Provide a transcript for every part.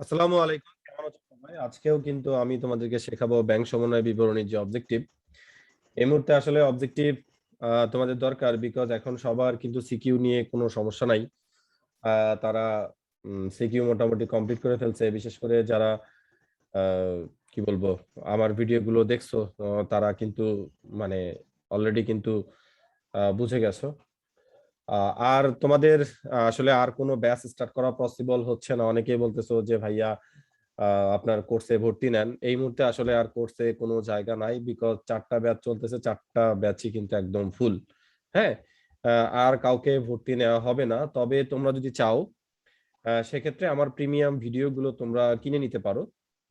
আসসালামু আলাইকুম, কেমন আছো সবাই? আজকেও কিন্তু আমি তোমাদেরকে শেখাবো ব্যাংক সমন্বয় বিবরণীর যে অবজেক্টিভ। এই মুহূর্তে আসলে অবজেক্টিভ তোমাদের দরকার, বিকজ এখন সবার কিন্তু সিকিউ নিয়ে কোনো সমস্যা নাই। তারা সিকিউ মোটামুটি কমপ্লিট করে ফেলছে, বিশেষ করে যারা আহ, কি বলবো, আমার ভিডিওগুলো দেখছো, তারা কিন্তু মানে অলরেডি কিন্তু বুঝে গেছো। আর তোমাদের আসলে আর কোনো ব্যাচ স্টার্ট করা পসিবল হচ্ছে না। অনেকেই বলতেছো যে ভাইয়া আপনার কোর্সে ভর্তি নেন। এই মুহূর্তে আসলে আর কোর্সে কোনো জায়গা নাই, বিকজ 4টা ব্যাচ চলতেছে, 4টা ব্যাচই কিন্তু একদম ফুল। হ্যাঁ, আর কাউকে ভর্তি নেওয়া হবে না। তবে তোমরা যদি চাও সেক্ষেত্রে আমার প্রিমিয়াম ভিডিওগুলো তোমরা কিনে নিতে পারো।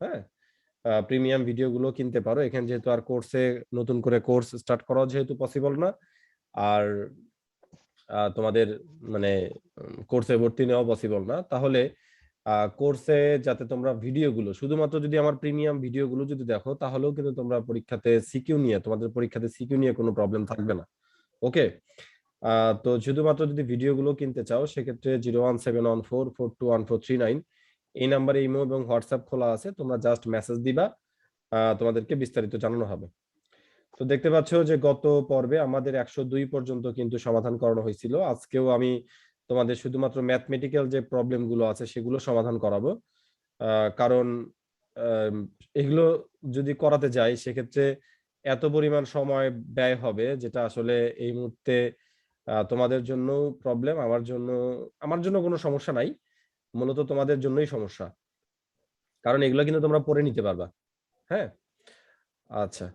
হ্যাঁ, প্রিমিয়াম ভিডিওগুলো কিনতে পারো। এখানে যেহেতু আর কোর্সে নতুন করে কোর্স স্টার্ট করা যেহেতু পসিবল না, আর তোমাদের মানে কোর্সে ভর্তি নেওয়া পসিবল না, তাহলে কোর্সে যাতে তোমরা ভিডিওগুলো শুধুমাত্র যদি আমার প্রিমিয়াম ভিডিওগুলো যদি দেখো, তাহলেও কিন্তু তোমরা পরীক্ষাতে সিকিউ নিয়ে তোমাদের পরীক্ষাতে সিকিউ নিয়ে কোনো প্রবলেম থাকবে না। ওকে, তো শুধুমাত্র যদি ভিডিওগুলো কিনতে চাও সেক্ষেত্রে 01714421439 এই নাম্বারে ইমো এবং হোয়াটসঅ্যাপ খোলা আছে, তোমরা জাস্ট মেসেজ দিবা, তোমাদেরকে বিস্তারিত জানানো হবে। তো দেখতে পাচ্ছ যে গত পর্বে আমাদের 102 পর্যন্ত কিন্তু সমাধান করানো হয়েছিল। আজকেও আমি তোমাদের শুধুমাত্র ম্যাথমেটিক্যাল যে প্রবলেম গুলো আছে সেগুলো সমাধান করাবো। কারণ আহ, এগুলো যদি করাতে যাই সেক্ষেত্রে এত পরিমাণ সময় ব্যয় হবে, যেটা আসলে এই মুহূর্তে তোমাদের জন্য প্রবলেম, আমার জন্য কোনো সমস্যা নাই, মূলত তোমাদের জন্যই সমস্যা। কারণ এগুলো কিন্তু তোমরা পড়ে নিতে পারবা। হ্যাঁ, আচ্ছা।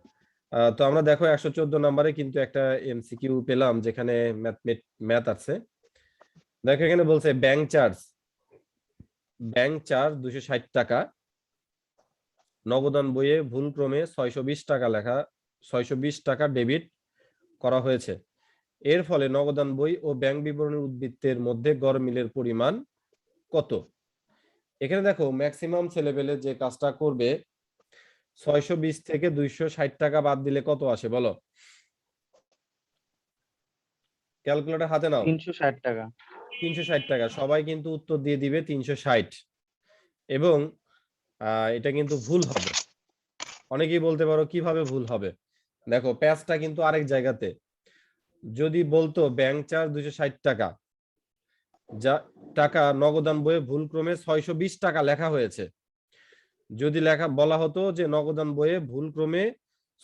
তো আমরা দেখো 114 নম্বরে কিন্তু একটা এমসিকিউ পেলাম, যেখানে ম্যাথ আছে। দেখো এখানে বলছে ব্যাংক চার্জ 260 টাকা, নগদান বইয়ে ভুল ক্রমে 620 টাকা লেখা, 620 টাকা ডেবিট করা হয়েছে। এর ফলে নগদান বই ও ব্যাংক বিবরণী উদ্বৃত্তের মধ্যে গড় মিলের পরিমাণ কত? এখানে দেখো ম্যাক্সিমাম ছেলেপেলে যে কাজটা করবে, 620 থেকে 260 টাকা বাদ দিলে কত আসে বলো? ক্যালকুলেটর হাতে নাও। 360 টাকা। 360 টাকা, সবাই কিন্তু উত্তর দিয়ে দিবে 360। এবং এটা কিন্তু ভুল হবে। অনেকেই বলতে পারো কিভাবে ভুল হবে। দেখো প্যাচটা কিন্তু আরেক জায়গাতে। যদি বলতো ব্যাংক চার্জ 260 টাকা, যা টাকা নগদান বইয়ে ভুল ক্রমে 620 টাকা লেখা হয়েছে, যদি বলা হতো যে নগদান বইয়ে ভুল ক্রমে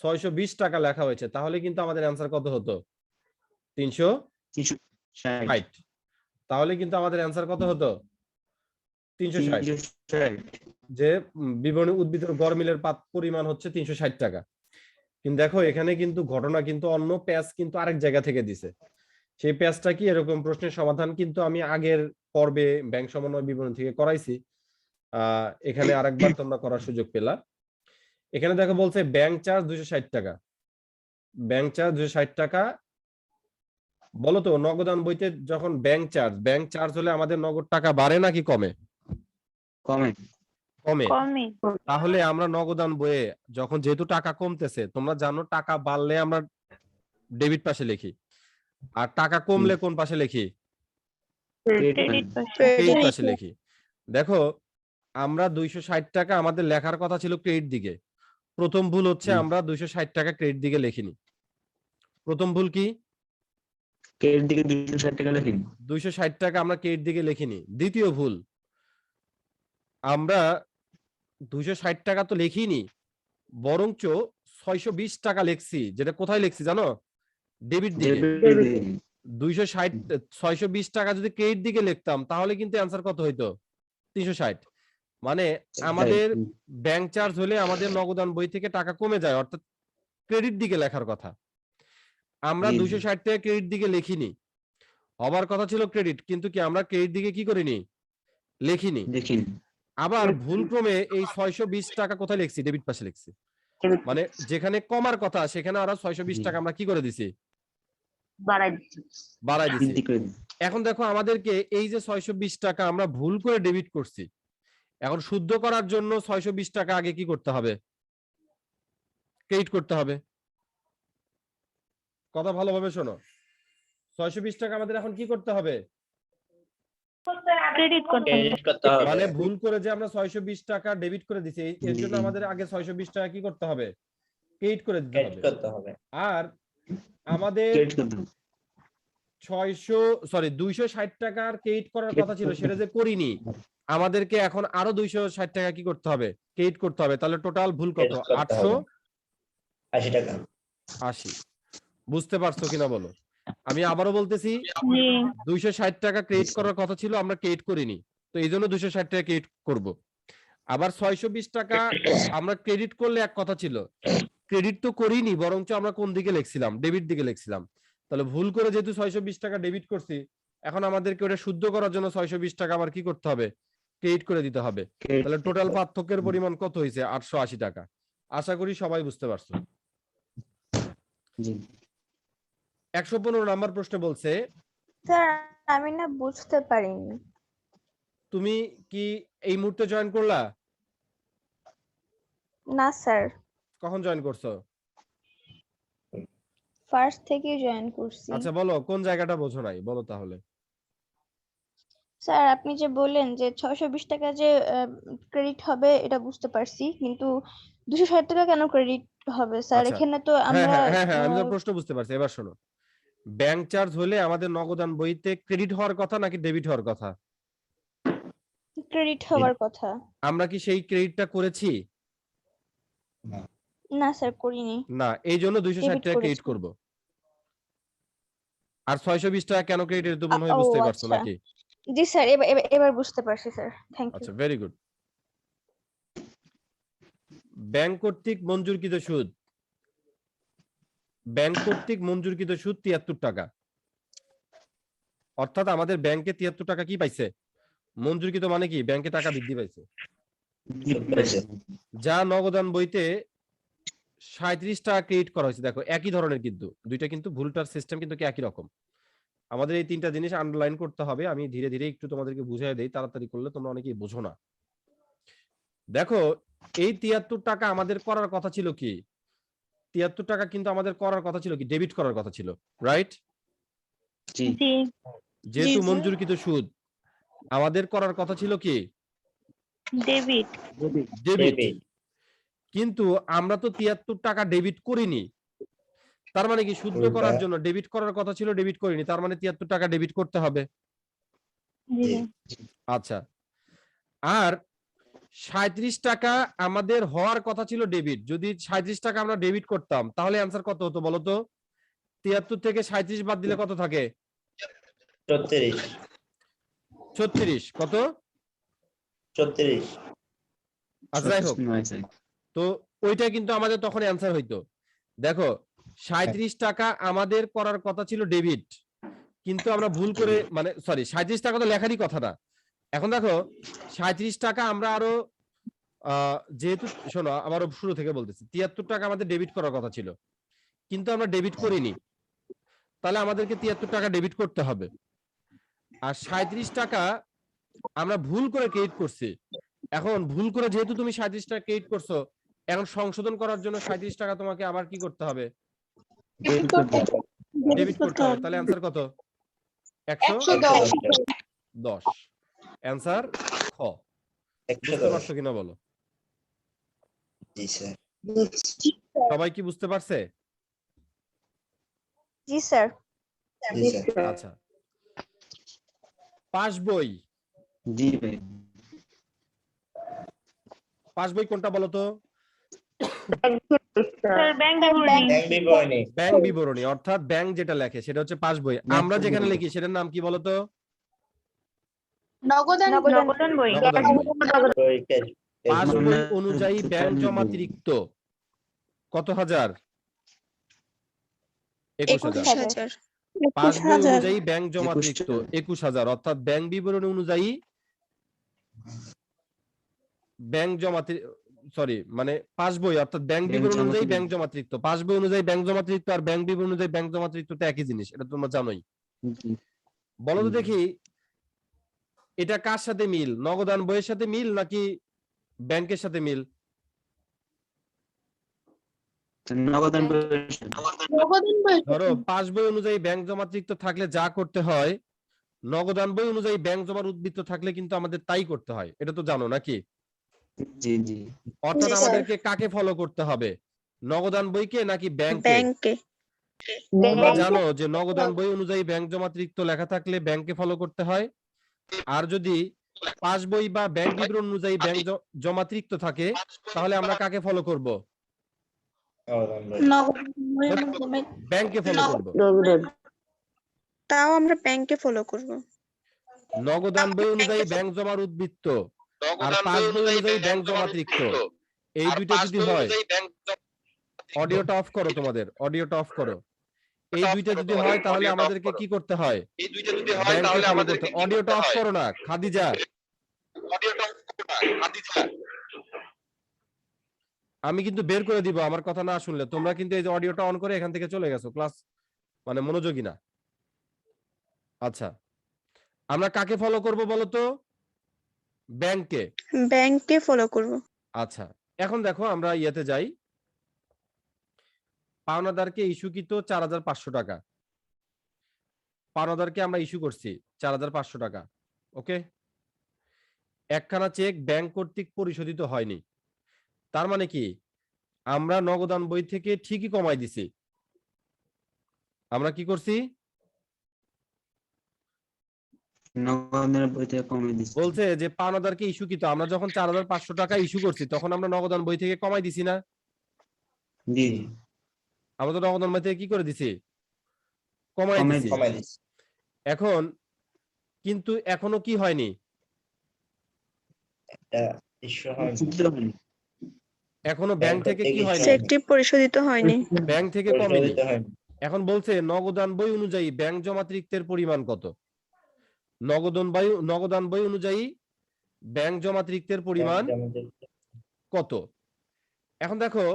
620 টাকা লেখা হয়েছে, তাহলে কিন্তু আমাদের অ্যান্সার কত হতো? 360। 360। তাহলে কিন্তু আমাদের অ্যান্সার কত হতো? 360। 360। যে বিবরণী উদ্ভিদের গড় মিলের পরিমাণ হচ্ছে 360 টাকা। কিন্তু দেখো এখানে কিন্তু ঘটনা কিন্তু অন্য, প্যাচ কিন্তু আরেক জায়গা থেকে দিছে। সেই প্যাচটা কি, এরকম প্রশ্নের সমাধান কিন্তু আমি আগের পর্বে ব্যাংক সমন্বয় বিবরণী থেকে করাইছি। এখানে আরেকবার তোমরা করার সুযোগ পেলা। এখানে দেখো বলছে ব্যাংক চার্জ 260 টাকা। ব্যাংক চার্জ 260 টাকা, বলতো নগদান বইতে যখন ব্যাংক চার্জ হলে আমাদের নগদ টাকা বাড়ে নাকি কমে? কমে। কমে। কমে। তাহলে আমরা নগদান বইয়ে যখন যেহেতু টাকা কমতেছে, তোমরা জানো টাকা বাড়লে আমরা ডেবিট পাশে লিখি, আর টাকা কমলে কোন পাশে লিখি? ক্রেডিট পাশে। ক্রেডিট পাশে লিখি। দেখো আমরা 260 টাকা আমাদের লেখার কথা ছিল ক্রেডিট দিকে। প্রথম ভুল হচ্ছে আমরা 260 টাকা ক্রেডিট দিকে লিখিনি। প্রথম ভুল কি? ক্রেডিট দিকে 260 টাকা লিখি। 260 টাকা আমরা ক্রেডিট দিকে লিখিনি। দ্বিতীয় ভুল, আমরা 260 টাকা তো লিখিনি, বরঞ্চ 620 টাকা লিখছি। যেটা কোথায় লিখছি জানো? ডেবিট দিকে। 260 620 টাকা যদি ক্রেডিট দিকে লিখতাম, তাহলে কিন্তু অ্যান্সার কত হইতো? 360। মানে আমাদের ব্যাংক চার্জ হলে আমাদের নগদান বই থেকে টাকা কমে যায়, অর্থাৎ ক্রেডিট দিকে লেখার কথা। আমরা 260 টাকা ক্রেডিট দিকে লিখিনি, হবার কথা ছিল ক্রেডিট, কিন্তু কি আমরা ক্রেডিট দিকে কি করিনি? লিখিনি। আবার ভুল ক্রমে এই 620 টাকা কোথায় লিখছি? ডেবিট পাশে লিখছি। মানে যেখানে কমার কথা সেখানে আরো 620 টাকা আমরা কি করে দিছি? বাড়াই দিছি। এখন দেখো আমাদেরকে এই যে 620 টাকা আমরা ভুল করে ডেবিট করছি, এখন শুদ্ধ করার জন্য 620 টাকা আগে কি করতে হবে? ক্রেডিট করতে হবে। কথা ভালোভাবে শোনো, 620 টাকা আমাদের এখন কি করতে হবে? ক্রেডিট করতে হবে। ক্রেডিট করতে হবে। মানে ভুল করে যে আমরা 620 টাকা ডেবিট করে দিছি এর জন্য আমাদের আগে 620 টাকা কি করতে হবে, ক্রেডিট করে দিতে ক্রেডিট হবে। করতে হবে। আর আমাদের ক্রেডিট করতে হবে। 260 টাকার ক্রেডিট করার কথা ছিল সেটা যে করিনি, আমাদেরকে এখন আরো 260 টাকা কি করতে হবে, ক্রেডিট করতে হবে। তাহলে টোটাল ভুল কত? Credit করতে হবে। 880। 80 টাকা। বুঝতে পারছো কিনা বলো? আমি আবারও বলতেছি, জি 260 টাকা ক্রেডিট করার কথা ছিল, আমরা ক্রেডিট করিনি, তো এই জন্য 260 টাকা ক্রেডিট করব। আবার 620 টাকা আমরা ক্রেডিট করলে এক কথা ছিল, ক্রেডিট তো করিনি, বরঞ্চ আমরা কোন দিকে লিখছিলাম, ডেবিট দিকে লিখছিলাম। তাহলে ভুল করে যেহেতু 620 টাকা ডেবিট করছি, এখন আমাদেরকে ওটা শুদ্ধ করার জন্য 620 টাকা আবার কি করতে হবে, ক্রেডিট করে দিতে হবে। তাহলে টোটাল পার্থক্যের পরিমাণ কত হয়েছে? 880 টাকা। আশা করি সবাই বুঝতে পারছো। জি 115 নাম্বার প্রশ্ন বলছে, স্যার আমি না বুঝতে পারিনি। তুমি কি এই মুহূর্তে জয়েন করলা? না স্যার, কখন জয়েন করছো? ফার্স্ট থেকেই জয়েন করছি। আচ্ছা বলো কোন জায়গাটা বোঝো নাই, বলো তাহলে। স্যার আপনি যে বললেন যে 620 টাকা যে ক্রেডিট হবে এটা বুঝতে পারছি, কিন্তু 260 টাকা কেন ক্রেডিট হবে স্যার? আচ্ছা। এখানে তো হ্যাঁ আমরা হ্যাঁ হ্যাঁ আমি তো প্রশ্ন বুঝতে পারছি, এবার শোনো। ব্যাংক চার্জ হলে আমাদের নগদান বইতে ক্রেডিট হওয়ার কথা নাকি ডেবিট হওয়ার কথা? ক্রেডিট হওয়ার কথা। আমরা কি সেই ক্রেডিটটা করেছি? না স্যার করিনি। না, এই জন্য 260 Debit টাকা ক্রেডিট করেছি। করব। আর 620 টাকা কেন ক্রেডিট তো মনে হয় ও, বুঝতে পারছো আচ্ছা। নাকি? জি স্যার, এবার বুঝতে পারছি স্যার, থ্যাংক ইউ। আচ্ছা ভেরি গুড। ব্যাংক কর্তৃক মঞ্জুরকৃত সুদ, ব্যাংক কর্তৃক মঞ্জুরকৃত সুদ 73 টাকা। অর্থাৎ আমাদের ব্যাংকে 73 টাকা কি পাইছে, মঞ্জুরকৃত মানে কি ব্যাংকে টাকা বৃদ্ধি পাইছে, যা নগদান বইতে 37 টাকা ক্রেডিট করা হয়েছে। দেখো একই ধরনের, কিন্তু দুইটা কিন্তু ভুলটার সিস্টেম কিন্তু কি একই রকম। আমাদের এই তিনটা জিনিস আন্ডারলাইন করতে হবে। আমি ধীরে ধীরে একটু তোমাদেরকে বুঝিয়ে দেই, তাড়াতাড়ি করলে তোমরা অনেকেই বোঝো না। দেখো এই 73 টাকা আমাদের করার কথা ছিল কি, 73 টাকা কিন্তু আমাদের করার কথা ছিল কি, ডেবিট করার কথা ছিল, রাইট? জি জি যেহেতু জি, মঞ্জুরকৃত সুদ, আমাদের করার কথা ছিল কি, ডেবিট। ডেবিট। Debit। কিন্তু আমরা তো 73 টাকা ডেবিট করিনি, তার মানে কি শুদ্ধ করার জন্য ডেবিট করার কথা ছিল, ডেবিট করিনি, তার মানে 73 টাকা ডেবিট করতে হবে। জি আচ্ছা, আর 37 টাকা আমাদের হওয়ার কথা ছিল ডেবিট। যদি 37 টাকা আমরা ডেবিট করতাম তাহলে অ্যান্সার কত হতো বলো তো? 73 থেকে 37 বাদ দিলে কত থাকে? 34। 36। কত? 34। আচ্ছা যাই হোক, নয় স্যার। তো ওইটা কিন্তু আমাদের তখন অ্যান্সার হইতো। দেখো 37 টাকা আমাদের করার কথা ছিল ডেবিট, কিন্তু আমরা ভুল করে, মানে সরি 37 টাকা তো লেখারই কথা না। এখন দেখো 37 টাকা আমরা আরো যেহেতু শোনো আবারও শুরু থেকে বলতেছি, 73 টাকা আমাদের ডেবিট করার কথা ছিল, কিন্তু আমরা ডেবিট করিনি, তাহলে আমাদেরকে 73 টাকা ডেবিট করতে হবে। আর 37 টাকা আমরা ভুল করে ক্রেডিট করছি। এখন ভুল করে যেহেতু তুমি 37 টাকা ক্রেডিট করছো, এখন সংশোধন করার জন্য 37 টাকা তোমাকে আবার কি করতে হবে, ডেবিট করতে হবে। তাহলে অ্যান্সার কত? 110। অ্যান্সার খ। বুঝতে পারছো কিনা বলো? জি স্যার। সবাই কি বুঝতে পারছে? জি স্যার। জি স্যার। আচ্ছা, পাস বই, জি ভাই পাস বই কোনটা বলো তো? স্যার ব্যাংক বিবরণী। ব্যাংক বিবরণী। ব্যাংক বিবরণী, অর্থাৎ ব্যাংক যেটা লেখে সেটা হচ্ছে পাস বই। আমরা যেখানে লিখি সেটার নাম কি বলতো? নগদান বই। নগদান বই। বই, cash। পাস বই অনুযায়ী ব্যাংক জমাতিরিক্ত কত হাজার? 21,000। পাস বই অনুযায়ী ব্যাংক জমাতিরিক্ত 21,000, অর্থাৎ ব্যাংক বিবরণী অনুযায়ী ব্যাংক জমাতি, সরি মানে পাস বই অর্থাৎ ব্যাংক বিবরণী অনুযায়ী ব্যাংক জমাতিরিক্ত, পাস বই অনুযায়ী ব্যাংক জমাতিরিক্ত আর ব্যাংক বিবরণী অনুযায়ী ব্যাংক জমাতিরিক্ত তো একই জিনিস, এটা তোমরা জানোই। বলো তো দেখি এটা কার সাথে মিল, নগদান বইয়ের সাথে মিল নাকি ব্যাংকের সাথে মিল? নগদান ধরো পাস বই অনুযায়ী ব্যাংক জমাতিরিক্ত থাকলে যা করতে হয় নগদান বই অনুযায়ী ব্যাংক জমার উদ্বৃত্ত থাকলে কিন্তু আমাদের তাই করতে হয়, এটা তো জানো নাকি? জি জি অর্থাৎ জি, স্যার। আমাদেরকে কাকে ফলো করতে হবে, নগদান বইকে নাকি ব্যাংকে? ব্যাংকে তোমরা জানো যে নগদান বই অনুযায়ী ব্যাংক জমাতিরিক্ত লেখা থাকলে ব্যাংকে ফলো করতে হয়, আর যদি পাস বই বা ব্যাংক বিবরণ অনুযায়ী ব্যাংক জমাতিরিক্ত থাকে তাহলে আমরা কাকে ফলো করব? ব্যাংকে ফলো করব। তাও আমরা ব্যাংকে ফলো করব। নগদান বই অনুযায়ী ব্যাংক জমার উদ্বৃত্ত আর পাস বই অনুযায়ী ব্যাংক জমাতিরিক্ত, এই দুইটা যদি হয়, অডিওটা অফ করো, তোমাদের অডিওটা অফ করো। এই দুইটা যদি হয় তাহলে আমাদেরকে কি করতে হয়? ব্যাংকে ফলো করতে। অডিওটা অফ করো না খাদিজা। আমি কিন্তু বের করে দিব আমার কথা না শুনলে। তোমরা কিন্তু এই যে অডিওটা অন করে এখান থেকে চলে গেছো, ক্লাস মানে মনোযোগী না। আচ্ছা, আমরা কাকে ফলো করব বলো তো? ব্যাংকে। ব্যাংকে ফলো করব। আচ্ছা, এখন দেখো আমরা ইয়েতে যাই। পাওনাদারকে ইস্যুকৃত 4,500 টাকা, পাওনাদারকে আমরা ইস্যু করছি 4,500 টাকা। ওকে, একখানা চেক ব্যাংক কর্তৃক পরিশোধিত হয়নি, তার মানে কি আমরা নগদান বই থেকে ঠিকই কমাই দিছি। আমরা কি করছি? নগদানের বই থেকে কমিয়ে দিচ্ছি। বলছে যে পাওনাদারকে ইস্যুকৃত, আমরা যখন 4,500 টাকা ইস্যু করছি তখন আমরা নগদান বই থেকে কমাই দিছি না? জি আমরা তো নগদান বই থেকে কি করে দিছি? কমাই কমাই দিছি। কমাই দিচ্ছি। এখন কিন্তু এখনো কি হয়নি? এটা ইস্যু হয়নি। পরিশোধিত হয়নি। এখনো ব্যাংক থেকে কি হয়নি? চেকটি পরিশোধিত হয়নি। ব্যাংক থেকে কমেনি। পরিশোধিত হয়নি। এখন বলছে নগদান বই অনুযায়ী ব্যাংক জমাতিরিক্তের পরিমাণ কত? নগদান বই অনুযায়ী ব্যাংক জমাতিরিক্তের পরিমাণ কত? এখন দেখো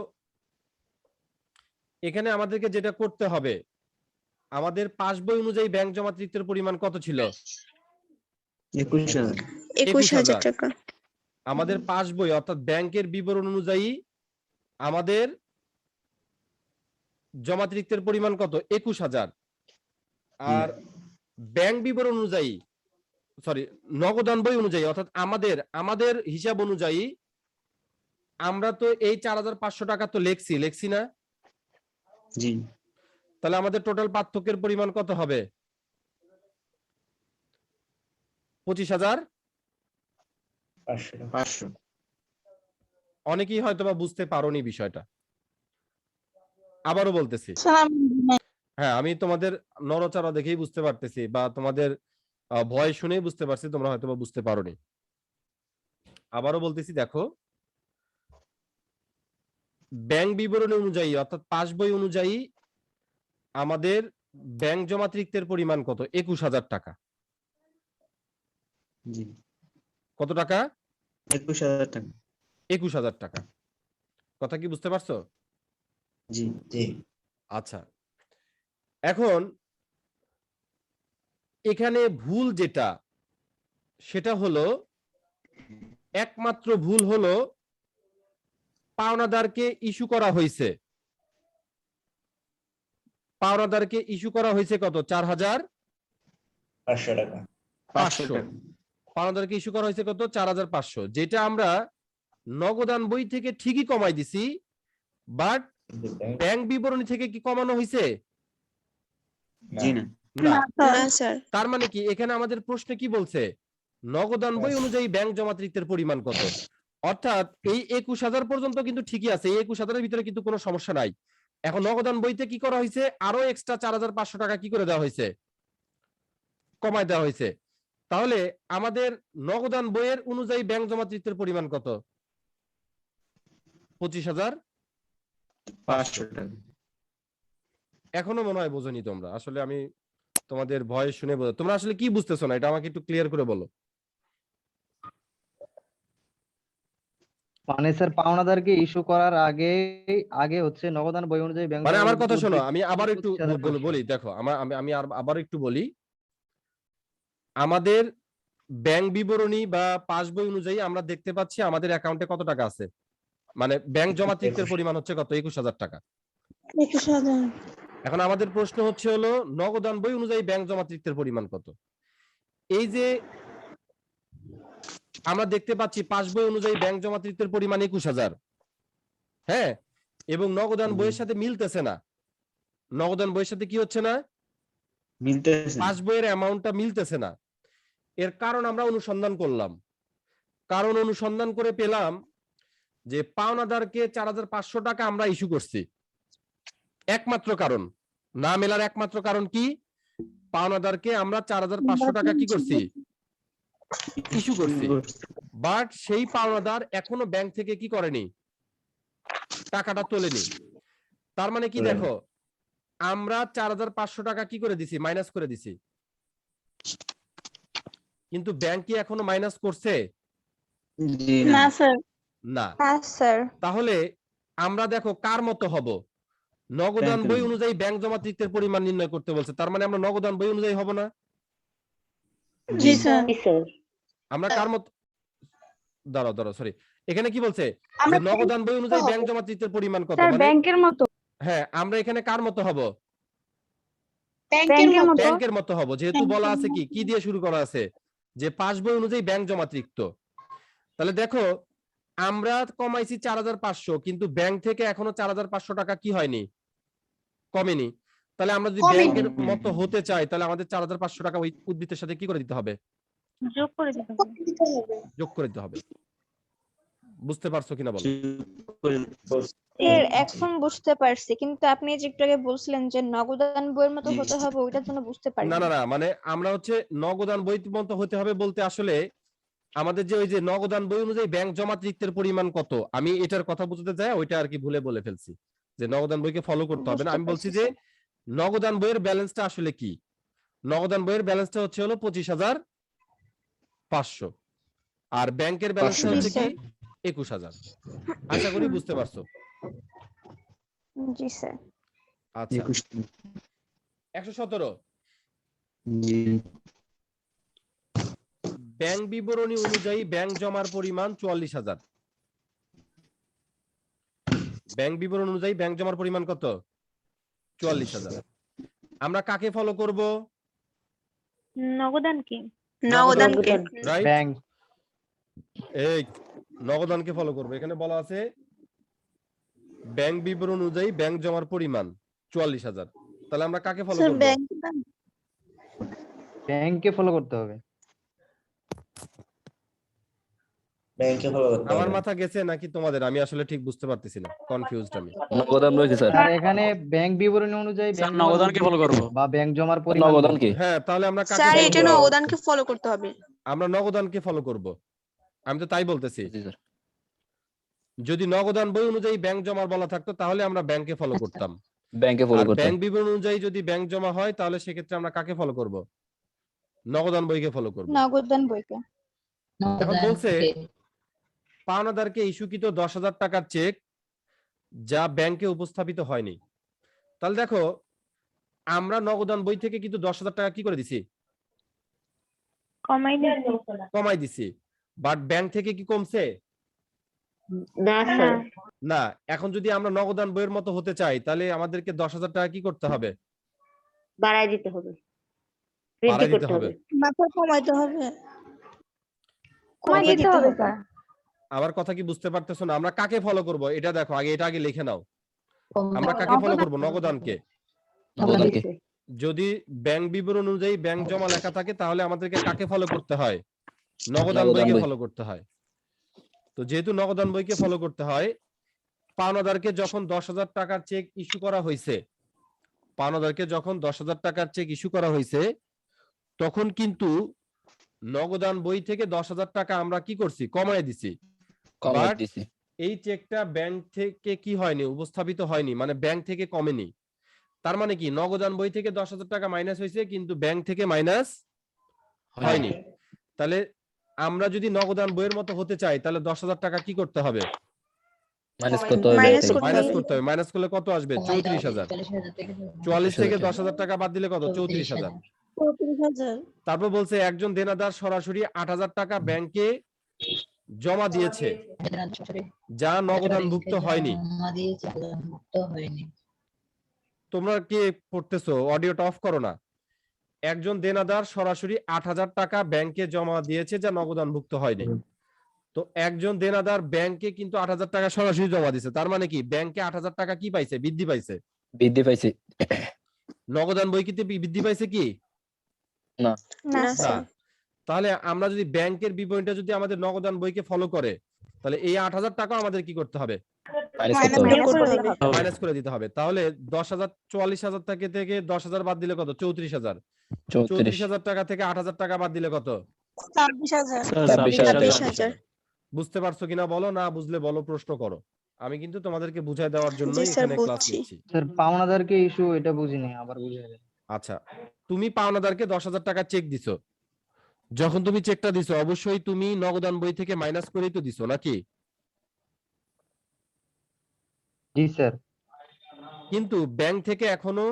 এখানে আমাদেরকে যেটা করতে হবে, আমাদের পাস বই অনুযায়ী ব্যাংক জমাতিরিক্তের পরিমাণ কত ছিল? 21,000। 21,000 টাকা। আমাদের পাস বই অর্থাৎ ব্যাংকের বিবরণ অনুযায়ী আমাদের জমাতিরিক্তের পরিমাণ কত? 21,000। আর ব্যাংক বিবরণ অনুযায়ী, সরি, নগদান বই অনুযায়ী অর্থাৎ আমাদের হিসাব অনুযায়ী আমরা তো এই 4,500 টাকা তো লেখছি না? জি তাহলে আমাদের টোটাল পার্থক্যের পরিমাণ কত হবে? 500। অনেকেই হয়তো বা বুঝতে পারোনি বিষয়টা, আবারও বলতেছি। হ্যাঁ, আমি তোমাদের নড়াচড়া দেখেই বুঝতে পারতেছি বা তোমাদের ভয় শুনেই বুঝতে পারছি তোমরা হয়তো বা বুঝতে পারোনি। আবারও বলতেছি, দেখো ব্যাংক বিবরণ অনুযায়ী অর্থাৎ পাস বই অনুযায়ী আমাদের ব্যাংক জমাতিরিক্তের পরিমাণ কত? 21,000 টাকা। জি কত টাকা? 21,000 টাকা। 21,000 টাকা। কথা কি বুঝতে পারছো? জি জি আচ্ছা, এখন এখানে ভুল যেটা সেটা হলো, একমাত্র ভুল হলো পাওনাদারকে ইস্যু করা হয়েছে। পাওনাদারকে ইস্যু করা হয়েছে কত? 500 টাকা। 4,500। পাওনাদারকে ইস্যু করা হয়েছে কত? 4,500, যেটা আমরা নগদান বই থেকে ঠিকই কমাই দিছি, বাট কিন্তু ব্যাংক ব্যাংক বিবরণী থেকে কি কমানো হয়েছে? জি না না। না স্যার। তার মানে কি এখানে আমাদের প্রশ্নে কি বলছে? নগদান বই অনুযায়ী ব্যাংক জমাতিরিক্তের পরিমাণ কত? অর্থাৎ এই 21,000 পর্যন্ত কিন্তু ঠিকই আছে, এই 21,000 এর ভিতরে কিন্তু কোনো সমস্যা নাই। এখন নগদান বইতে কি করা হয়েছে? আরো এক্সট্রা 4,500 টাকা কি করে দেওয়া হয়েছে? কমায় দেওয়া হয়েছে। তাহলে আমাদের নগদান বইয়ের অনুযায়ী ব্যাংক জমাতিরিক্তের পরিমাণ কত? 25,500 টাকা। এখনো মনে হয় বোঝনি তোমরা। আসলে আমি তোমাদের ভয় শুনে তোমরা আসলে কি বুঝতেছো না, এটা আমাকে একটু ক্লিয়ার করে বলো। মানে স্যার পাওনাদারকে ইস্যু করার আগে হচ্ছে নগদান বই অনুযায়ী ব্যাংক মানে আমার জমার কথা শোনো, উদ্বৃত্ত আমি আবার একটু 25,500 বলি, দেখো আমি আবার একটু বলি। আমাদের ব্যাংক বিবরণী বা পাস বই অনুযায়ী আমরা দেখতে পাচ্ছি আমাদের অ্যাকাউন্টে কত টাকা আছে, মানে ব্যাংক জমাতিরিক্তের পরিমাণ হচ্ছে কত? 21,000 টাকা। 21,000। এখন আমাদের প্রশ্ন হচ্ছে হলো নগদান বই অনুযায়ী ব্যাংক জমাতিরিক্তের পরিমাণ কত? এই যে আমরা দেখতে পাচ্ছি পাসবই অনুযায়ী ব্যাংক জমাতিরিক্তের পরিমাণ 21,000, হ্যাঁ, এবং নগদান বইয়ের সাথে মিলতেছে না। নগদান বইয়ের সাথে কি হচ্ছে না? মিলতেছে না। পাসবইয়ের অ্যামাউন্টটা মিলতেছে না। এর কারণ আমরা অনুসন্ধান করলাম। কারণ অনুসন্ধান করে পেলাম যে পাওনাদারকে 4,500 টাকা আমরা ইস্যু করছি। একমাত্র কারণ, না মেলার একমাত্র কারণ কি? পাওনাদারকে আমরা 4,500 টাকা কি করছি? ইস্যু করছি। বাট সেই পাওনাদার এখনো ব্যাংক থেকে কি করেনি? টাকাটা তোলেনি। তার মানে কি দেখো, আমরা 4,500 টাকা কি করে দিছি? মাইনাস করে দিছি। কিন্তু ব্যাংক কি এখনো মাইনাস করছে? জি না না। স্যার। না। হ্যাঁ স্যার। তাহলে আমরা দেখো কার মতো হব? নগদান ব্যাংকের বই মতো। অনুযায়ী ব্যাংক জমাতিরিক্তের পরিমাণ নির্ণয় করতে বলছে। তার মানে আমরা নগদান বই অনুযায়ী হব না? জি স্যার। আমরা কার মতো? দাঁড়াও সরি, এখানে কি বলছে? আমরা যে নগদান বই অনুযায়ী ব্যাংক জমাতিরিক্তের পরিমাণ কত? স্যার মানে ব্যাংকের মতো। হ্যাঁ, আমরা এখানে কার মতো হব? ব্যাংকের মতো। ব্যাংকের মতো হব, যেহেতু বলা আছে কি কি দিয়ে শুরু করা আছে? যে পাসবই অনুযায়ী ব্যাংক জমাতিরিক্ত। তাহলে দেখো আমরা কমাইছি 4,500, কিন্তু ব্যাংক থেকে এখনো 4,500 টাকা কি হয়নি? কমেনি। তাহলে আমরা যদি ব্যাংকের মতো হতে চাই, তাহলে আমাদের 4,500 টাকা ওই উদ্বৃত্তের সাথে কি করে দিতে হবে? যোগ করে দিতে হবে। যোগ করে দিতে হবে। বুঝতে পারছো কিনা বলো? এর এখন বুঝতে পারছি, কিন্তু আপনি যে একটু আগে বলছিলেন যে নগদান বইয়ের মতো জি। হতে হবে, ওইটার জন্য বুঝতে পারি না, মানে আমরা হচ্ছে নগদান বই মতো হতে হবে বলতে আসলে আমাদের যে ওই যে নগদান বই অনুযায়ী ব্যাংক জমাতিরিক্তের পরিমাণ কত, আমি এটার কথা বুঝতে চাই, ওইটা আর কি ভুলে বলে ফেলছি যে নগদান বইকে ফলো করতে হবে না। বুঝতে আমি বলছি পারছি যে স্যার। নগদান বইয়ের ব্যালেন্সটা আসলে কি? নগদান বইয়ের ব্যালেন্সটা হচ্ছে হলো 25,500, আর ব্যাংকের ব্যালেন্সটা 500 হচ্ছে জি কি? স্যার। 21,000। আশা করি বুঝতে পারছো। জি স্যার। আচ্ছা, 21। 117 জি। ব্যাংক বিবরণী অনুযায়ী ব্যাংক জমার পরিমাণ 44,000। ব্যাংক বিবরণ অনুযায়ী ব্যাংক জমার পরিমাণ কত? 44,000। আমরা কাকে ফলো করব? নগদানকে। নগদানকে। রাইট, ব্যাংক এই নগদানকে ফলো করব। এখানে বলা আছে ব্যাংক বিবরণ অনুযায়ী ব্যাংক জমার পরিমাণ 44,000। তাহলে আমরা কাকে ফলো করব? ব্যাংককে ফলো করতে হবে। ব্যাংকে ফলো করতে আমার হবে। মাথা গেছে নাকি তোমাদের? আমি আসলে ঠিক বুঝতে পারতেছি না, কনফিউজড আমি। নগদান রয়েছে স্যার। স্যার এখানে ব্যাংক বিবরণী অনুযায়ী স্যার, ব্যাংক জমার নগদানকে follow করবো। বা ব্যাংক জমার পরিমাণ নগদান কত? কি? হ্যাঁ, তাহলে আমরা কাকে স্যার follow এটা করব? নগদানকে ফলো করতে হবে। আমরা নগদানকে ফলো করব। আমি তো তাই বলতেছি। জি স্যার। যদি নগদান বই অনুযায়ী ব্যাংক জমা বলা থাকতো তাহলে আমরা ব্যাংকে ফলো করতাম। ব্যাংকে ফলো আর করতে ব্যাংক বিবরণ অনুযায়ী যদি ব্যাংক জমা হয় তাহলে সেক্ষেত্রে আমরা কাকে ফলো করব? নগদান বইকে ফলো করব। নগদান বইকে। এখন বলছে পাওনাদারকে ইস্যুকৃত 10,000 টাকার চেক যা ব্যাংকে উপস্থাপিত হয়নি। তাহলে দেখো আমরা নগদান বই থেকে কিন্তু 10,000 টাকা কি করে দিছি? কমাই দিতে। কমাই দিছি। বাট ব্যাংক থেকে কি কমছে? না। না। এখন যদি আমরা নগদান বইয়ের মতো হতে চাই তাহলে আমাদেরকে 10,000 টাকা কি করতে হবে? বাড়াই দিতে হবে। বাড়াই দিতে হবে। মাথা কমাইতে হবে। কমাই কমিয়ে দিতে হবে স্যার। আমার কথা কি বুঝতে পারতেছো না? আমরা কাকে ফলো করব এটা দেখো, এটা আগে লিখে নাও। আমরা কাকে ফলো করব? নগদানকে। নগদানকে। যদি ব্যাংক বিবরণ অনুযায়ী ব্যাংক জমা লেখা থাকে তাহলে আমাদেরকে কাকে ফলো করতে হয়? নগদান নগদান বইকে বই। ফলো করতে হয়। তো যেহেতু নগদান বইকে ফলো করতে হয়, পাওনাদারকে যখন 10,000 টাকার চেক ইস্যু করা হয়েছে, পাওনাদারকে যখন 10,000 টাকার চেক ইস্যু করা হয়েছে তখন কিন্তু নগদান বই থেকে 10,000 টাকা আমরা কি করছি? কমায় দিছি। কমাই But দিছি। এই চেকটা ব্যাংক থেকে কি হয়নি? উপস্থাপিত হয়নি, মানে ব্যাংক থেকে কমেনি। তার মানে কি নগদান বই থেকে 10,000 টাকা মাইনাস হয়েছে কিন্তু ব্যাংক থেকে মাইনাস হয়নি। তাহলে আমরা যদি নগদান বইয়ের মতো হতে চাই তাহলে 10,000 টাকা কি করতে হবে? মাইনাস করতে হবে। মাইনাস ব্যাংক থেকে। করতে মাইনাস হবে। করতে হবে। মাইনাস করলে কত আসবে? 34,000। 44 থেকে 10,000 টাকা বাদ দিলে কত? 34,000। 34,000। তারপর বলছে একজন দেনাদার সরাসরি 8,000 টাকা ব্যাংকে জমা দিয়েছে যা নগদানভুক্ত হয়নি। তোমরা কি পড়তেছো? অডিওটা অফ করো না। একজন দেনাদার সরাসরি ৮,০০০ টাকা ব্যাংকে জমা দিয়েছে যা নগদানভুক্ত হয়নি। তো একজন দেনাদার ব্যাংকে কিন্তু ৮,০০০ টাকা সরাসরি জমা দিয়েছে, তার মানে কি ব্যাংকে ৮,০০০ টাকা কি পাইছে? বৃদ্ধি পাইছে। বৃদ্ধি পাইছে। নগদান বইতে বৃদ্ধি পাইছে কি? না। না না। স্যার। তাহলে আমরা যদি ব্যাংকের বিবরণীটা যদি আমাদের নগদান বইকে ফলো করে, তাহলে এই ৮,০০০ টাকা আমাদের কি করতে হবে? মাইনাস মাইনাস করতে হবে। বের করতে হবে। মাইনাস করে দিতে হবে। তাহলে 10,০০০ 44,০০০ থেকে 10,০০০ বাদ দিলে কত? 34,০০০। 34। 34,০০০ টাকা থেকে 8,০০০ টাকা বাদ দিলে কত? 26,000। 26,000। বুঝতে পারছো কিনা বলো, না বুঝলে বলো, প্রশ্ন করো। আমি কিন্তু তোমাদেরকে বুঝাই দেওয়ার জন্য জি স্যার, এখানে ক্লাস বুঝছি। নিচ্ছি। স্যার পাওনাদারকে ইস্যু এটা বুঝিনি, আবার বুঝিয়ে দেন। আচ্ছা, তুমি পাওনাদারকে 10,০০০ টাকা চেক দিছো। যখন তুমি চেকটা দিছো অবশ্যই তুমি নগদান বই থেকে মাইনাস করেই তো দিছো নাকি? জি স্যার। কিন্তু ব্যাংক থেকে এখনো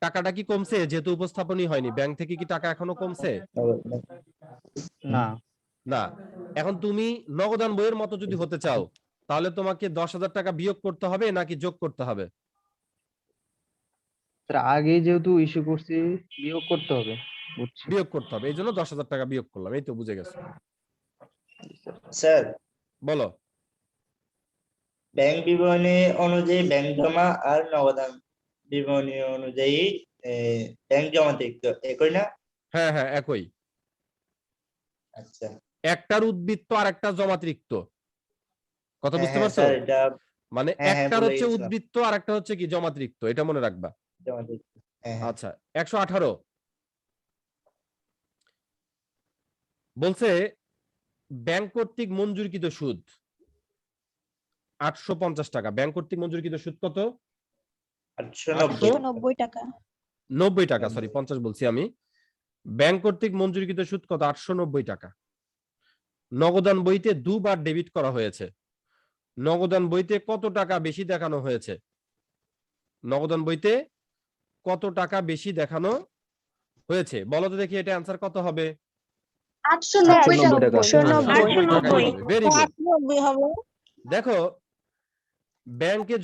টাকাটা কি কমছে? যেহেতু উপস্থাপনই হয়নি, ব্যাংক থেকে কি টাকা এখনো কমছে? না। না। এখন তুমি নগদান বইয়ের মতো যদি হতে চাও, তাহলে তোমাকে 10,০০০ টাকা বিয়োগ করতে হবে নাকি যোগ করতে হবে? স্যার আগে যেহেতু ইস্যু করছি বিয়োগ করতে হবে। বুঝছি। বিয়োগ করতে হবে, এই জন্য 10,০০০ টাকা বিয়োগ করলাম। এই তো বুঝে গেছো। স্যার বলো। ব্যাংক বিবরণী অনুযায়ী ব্যাংক জমা আর নগদান বিবরণী অনুযায়ী ব্যাংক জমাতিরিক্ত একই না? হ্যাঁ হ্যাঁ, একই। আচ্ছা। একটার উদ্বৃত্ত আর একটা জমাতিরিক্ত। কথা হ্যাঁ, বুঝতে হ্যাঁ, পারছো? স্যার এটা মানে হ্যাঁ, হ্যাঁ, একটার ভুলে হচ্ছে গেছিলাম। উদ্বৃত্ত আর একটা হচ্ছে কি জমাতিরিক্ত, এটা মনে রাখবা। জমাতিরিক্ত। হ্যাঁ, হ্যাঁ। আচ্ছা, 118 বলছে ব্যাংক কর্তৃক মঞ্জুরকৃত সুদ 850 টাকা। ব্যাংক কর্তৃক মঞ্জুরকৃত সুদ কত? 890। 90 টাকা। 90 টাকা, সরি 50 বলছি আমি। ব্যাংক কর্তৃক মঞ্জুরকৃত সুদ কত? 890 টাকা। নগদান বইতে দুবার ডেবিট করা হয়েছে। নগদান বইতে কত টাকা বেশি দেখানো হয়েছে? নগদান বইতে কত টাকা বেশি দেখানো হয়েছে? বলো তো দেখি, এটা অ্যান্সার কত হবে? 890 টাকা। 890 টাকাই হবে। Very good. 98 হবে। দেখো, ব্যাংকে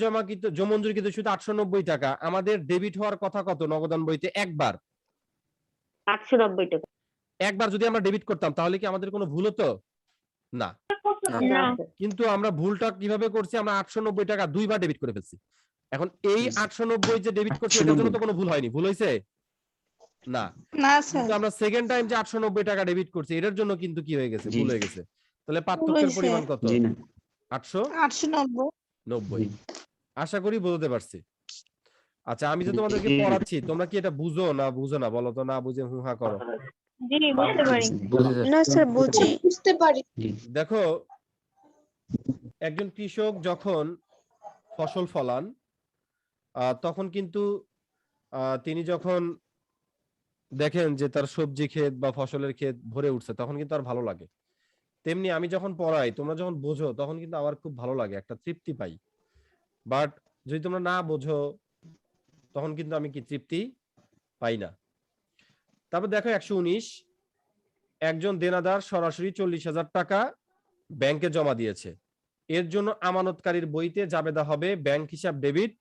মঞ্জুরকৃত সুদ 890 টাকা। আমাদের ডেবিট হওয়ার কথা কত নগদান বইতে? একবার। 890 টাকা। একবার যদি আমরা ডেবিট করতাম তাহলে কি আমাদের কোনো ভুল হতো? না। না। কিন্তু আমরা ভুলটা কিভাবে করছি? আমরা 890 টাকা দুইবার ডেবিট করে ফেলছি। এখন এই 890 যে ডেবিট করছি এটার জন্য তো কোনো ভুল হয়নি। ভুল হয়েছে? না। না কিন্তু স্যার। আমরা সেকেন্ড টাইম যে 890 টাকা ডেবিট করছি এটার জন্য কিন্তু কি হয়ে গেছে? জি। ভুল হয়ে গেছে। তাহলে পার্থক্যের হয়েছে। পরিমাণ কত? জি না। 890। 890। আশা করি বুঝতে পারছি। আচ্ছা, আমি যে তোমাদেরকে পড়াচ্ছি তোমরা কি এটা বুঝো না বুঝো না? বলো তো, না বুঝে হুহা করো। জি, বুঝতে পারি। না স্যার, বুঝি। বুঝতে পারি। দেখো, একজন কৃষক যখন ফসল ফলান তখন কিন্তু তিনি যখন দেখেন যে তার সবজি ক্ষেত বা ফসলের ক্ষেত ভরে উঠছে তখন কিন্তু আর ভালো লাগে। তেমনি আমি যখন পড়াই, তোমরা যখন বোঝো তখন কিন্তু আমার খুব ভালো লাগে, একটা তৃপ্তি পাই। বাট যদি তোমরা না বোঝো তখন কিন্তু আমি কি তৃপ্তি পাই না। তারপর দেখো 119, একজন দেনাদার সরাসরি 40,000 টাকা ব্যাংকে জমা দিয়েছে। এর জন্য আমানতকারীর বইতে জাবেদা হবে ব্যাংক হিসাব ডেবিট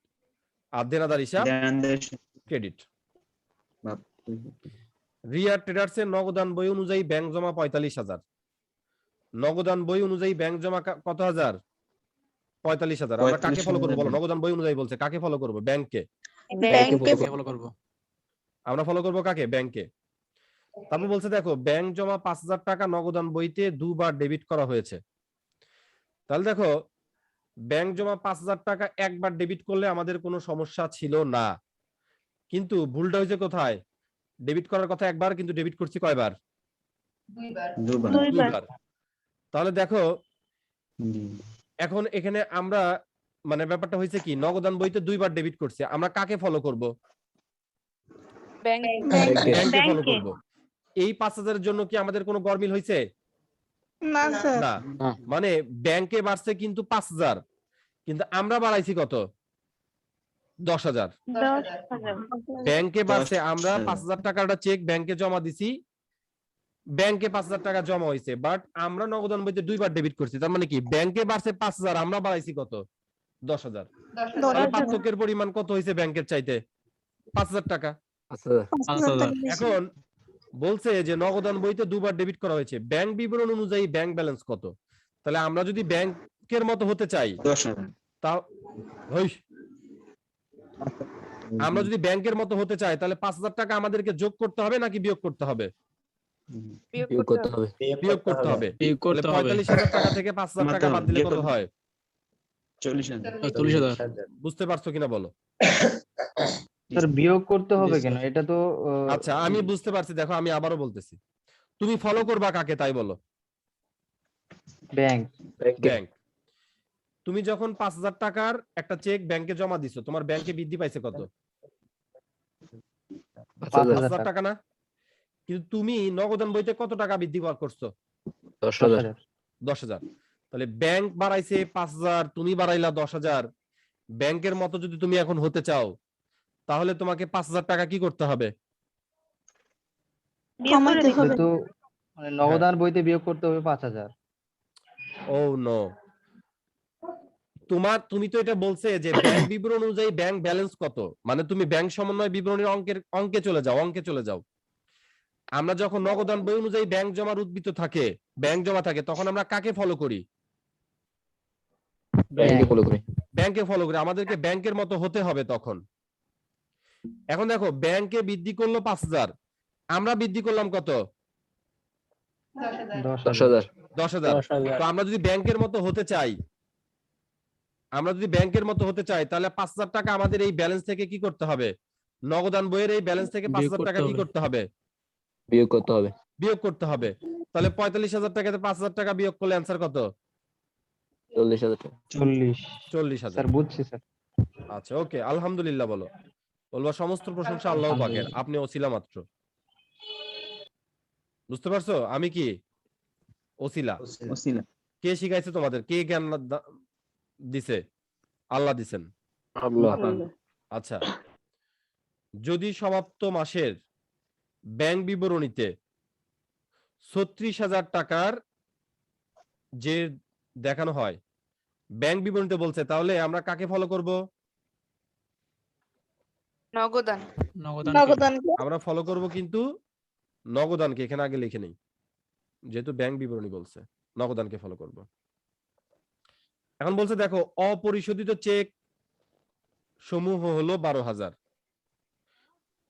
আর দেনাদার হিসাব ক্রেডিট। রিয়া ট্রেডার্স এর নগদান বই অনুযায়ী ব্যাংক জমা 45,000। নগদান বই অনুযায়ী ব্যাংক জমা কত হাজার? 45,000। আমরা কাকে ফলো করবো বলো? নগদান বই অনুযায়ী বলছে, কাকে ফলো করবো? ব্যাংককে। ব্যাংকে ফলো করব। আমরা ফলো করবো কাকে? ব্যাংকে। তারপর বলছে দেখো, ব্যাংক জমা 5,000 টাকা নগদান বইতে দুবার ডেবিট করা হয়েছে। তাহলে দেখো, ব্যাংক জমা 5,000 টাকা একবার ডেবিট করলে আমাদের কোনো সমস্যা ছিল না। কিন্তু ভুলটা হয়েছে কোথায়? ডেবিট করার কথা একবার, কিন্তু ডেবিট করছি কয়বার? দুইবার। তাহলে দেখো, এখন এখানে আমরা মানে ব্যাপারটা হয়েছে কি, নগদান বইতে দুইবার ডেবিট করছি, আমরা কাকে ফলো করব? ব্যাংকে ফলো করব। এই 5,000 এর জন্য কি আমাদের কোনো গরমিল হয়েছে? না স্যার। না। মানে ব্যাংকে বাড়ছে কিন্তু 5,000, কিন্তু আমরা বাড়াইছি কত? 10,000। ব্যাংকে বাড়ছে, আমরা 5,000 টাকাটা চেক ব্যাংকে জমা দিছি, ব্যাংকে 5,000 টাকা জমা হয়েছে, বাট আমরা নগদান বইতে দুইবার ডেবিট করছি। তার মানে কি ব্যাংকে বাড়ছে 5,000, আমরা বাড়াইছি কত? 10,000। তাহলে পার্থক্যের পরিমাণ কত হয়েছে ব্যাংকের চাইতে? 5,000 টাকা। 5,000 এখন বলছে যে নগদান বইতে দুবার ডেবিট করা হয়েছে, ব্যাংক বিবরণ অনুযায়ী ব্যাংক ব্যালেন্স কত? তাহলে আমরা যদি ব্যাংকের মতো হতে চাই 10,000 তা আমরা যদি ব্যাংকের মতো হতে চাই তাহলে 5,000 টাকা আমাদেরকে যোগ করতে হবে নাকি বিয়োগ করতে হবে? বিয়োগ করতে হবে। বিয়োগ করতে হবে। বিয়োগ তাহলে করতে হবে 45,000 টাকা থেকে 5,000 টাকা বাদ দিলে কত হয়? 40,000 40,000 বুঝতে পারছো কিনা বলো? স্যার বিয়োগ করতে হবে কেন? এটা তো আচ্ছা আমি বুঝতে পারছি, দেখো আমি আবারও বলতেছি, তুমি ফলো করবা কাকে তাই বলো? ব্যাংক। ব্যাংক। তুমি যখন 5,000 টাকার একটা চেক ব্যাংকে জমা দিছো, তোমার ব্যাংকে বৃদ্ধি পাইছে কত? 5,000 টাকা না? কিন্তু তুমি নগদান বইতে কত টাকা বৃদ্ধি করছো? 10,000 10,000। তাহলে ব্যাংক বাড়াইছে 5,000, তুমি বাড়াইলা 10,000। ব্যাংকের মতো যদি তুমি এখন হতে চাও তাহলে তোমাকে 5,000 টাকা কি করতে হবে? কমাইতে হবে। তো মানে নগদান বইতে বিয়োগ করতে হবে 5,000। ও নো, তুমি তো এটা বলছে যে ব্যাংক বিবরণ অনুযায়ী ব্যাংক ব্যালেন্স কত, মানে তুমি ব্যাংক সমন্বয় বিবরণীর অঙ্কে চলে যাও। আমরা যখন নগদান বই অনুযায়ী ব্যাংক জমার উদ্বৃত্ত থাকে, ব্যাংক জমা থাকে, তখন আমরা কাকে ফলো করি? ব্যাংকে ফলো করি। ব্যাংকে ফলো করি। আমাদেরকে ব্যাংকের মতো হতে হবে তখন। এখন দেখো ব্যাংকে বৃদ্ধি করলো 5,000, আমরা বৃদ্ধি করলাম কত? 10,000 10,000। তো আমরা যদি ব্যাংকের মতো হতে চাই তাহলে 5,000 টাকা আমাদের এই ব্যালেন্স থেকে কি করতে হবে? নগদান বইয়ের এই ব্যালেন্স থেকে 5,000 টাকা কি করতে হবে? বিয়োগ করতে হবে। বিয়োগ করতে হবে। তাহলে 45,000 টাকাতে 5,000 টাকা বিয়োগ করলে অ্যান্সার কত? 40,000 টাকা। 40,000। স্যার বুঝছি স্যার। আচ্ছা ওকে, আলহামদুলিল্লাহ বলবা সমস্ত প্রশংসা আল্লাহ পাকের, আপনি ওসিলা মাত্র। বুঝতে পারছো আমি কি? ওসিলা। কে শিখাইছে তোমাদের? কে জ্ঞান দিছে? আল্লাহ দিছেন। আল্লাহ। আচ্ছা, যদি সমাপ্ত মাসের ব্যাংক বিবরণীতে 36,000 টাকার যে দেখানো হয়, ব্যাংক বিবরণীতে বলছে, তাহলে আমরা কাকে ফলো করব? নগদান। আমরা ফলো করব কিন্তু নগদানকে, এখানে আগে লিখে নেই, যেহেতু ব্যাংক বিবরণী বলছে নগদানকে ফলো করব। এখন বলছে দেখো অপরিশোধিত চেক সমূহ হলো 12,000।